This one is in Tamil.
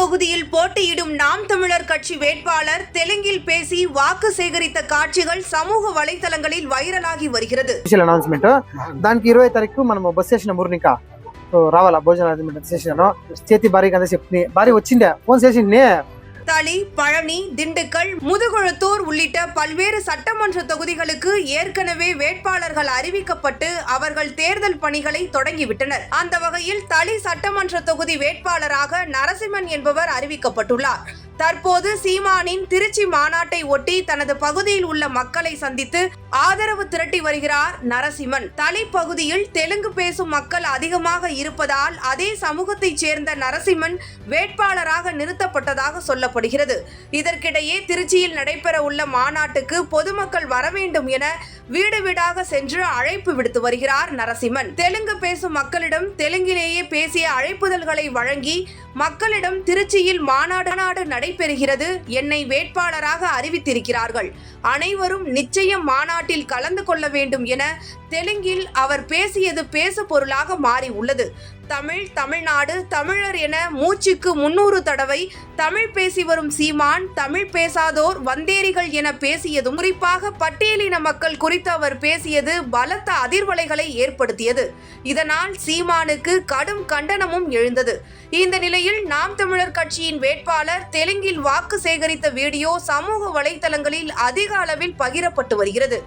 தொகுதியில் போட்டியிடும் நாம் தமிழர் கட்சி வேட்பாளர் தெலுங்கில் பேசி வாக்கு சேகரித்த కాட்சிகள் సమూహ వలైతలంగళిల్ వైరలాగి வருகிறது. అనౌన్స్మెంట్ దానికి 20 తారీఖు మనం బస్ స్టేషన్ ముర్నిక రావాలా భోజన స్టేషన్ చేతి భారీ కదా చెప్తుంది భారీ వచ్చిందే ఫోన్ చేసింది. தளி, பழனி, திண்டுக்கல், முதுகுளத்தூர் உள்ளிட்ட பல்வேறு சட்டமன்ற தொகுதிகளுக்கு ஏற்கனவே வேட்பாளர்கள் அறிவிக்கப்பட்டு அவர்கள் தேர்தல் பணிகளை தொடங்கிவிட்டனர். அந்த வகையில் தளி சட்டமன்ற தொகுதி வேட்பாளராக நரசிம்மன் என்பவர் அறிவிக்கப்பட்டுள்ளார். தற்போது சீமானின் திருச்சி மாநாட்டை ஒட்டி தனது பகுதியில் உள்ள மக்களை சந்தித்து ஆதரவு திரட்டி வருகிறார் நரசிம்மன். தளி பகுதியில் தெலுங்கு பேசும் மக்கள் அதிகமாக இருப்பதால் அதே சமூகத்தைச் சேர்ந்த நரசிம்மன் வேட்பாளராக நிறுத்தப்பட்டதாக சொல்லப்படுகிறது. இதற்கிடையே திருச்சியில் நடைபெற உள்ள மாநாட்டுக்கு பொதுமக்கள் வர வேண்டும் என வீடு வீடாக சென்று அழைப்பு விடுத்து வருகிறார் நரசிம்மன். தெலுங்கு பேசும் மக்களிடம் தெலுங்கிலேயே பேசிய அழைப்புதல்களை வழங்கி மக்களிடம் திருச்சியில் மாநாடு நடைபெறுகிறது, என்னை வேட்பாளராக அறிவித்திருக்கிறார்கள், அனைவரும் நிச்சயம் மாநாட்டில் கலந்து கொள்ள வேண்டும் என தெலுங்கில் அவர் பேசியது பேசு பொருளாக மாறி உள்ளது. தமிழ், தமிழ்நாடு, தமிழர் என மூச்சுக்கு 300 தடவை தமிழ் பேசி வரும் சீமான் தமிழ் பேசாதோர் வந்தேரிகள் என பேசியதும் குறிப்பாக பட்டியலின மக்கள் குறித்து அவர் பேசியது பலத்த அதிர்வலைகளை ஏற்படுத்தியது. இதனால் சீமானுக்கு கடும் கண்டனமும் எழுந்தது. இந்த நிலையில் நாம் தமிழர் கட்சியின் வேட்பாளர் தெலுங்கில் வாக்கு சேகரித்த வீடியோ சமூக வலைதளங்களில் அதிக அளவில் பகிரப்பட்டு வருகிறது.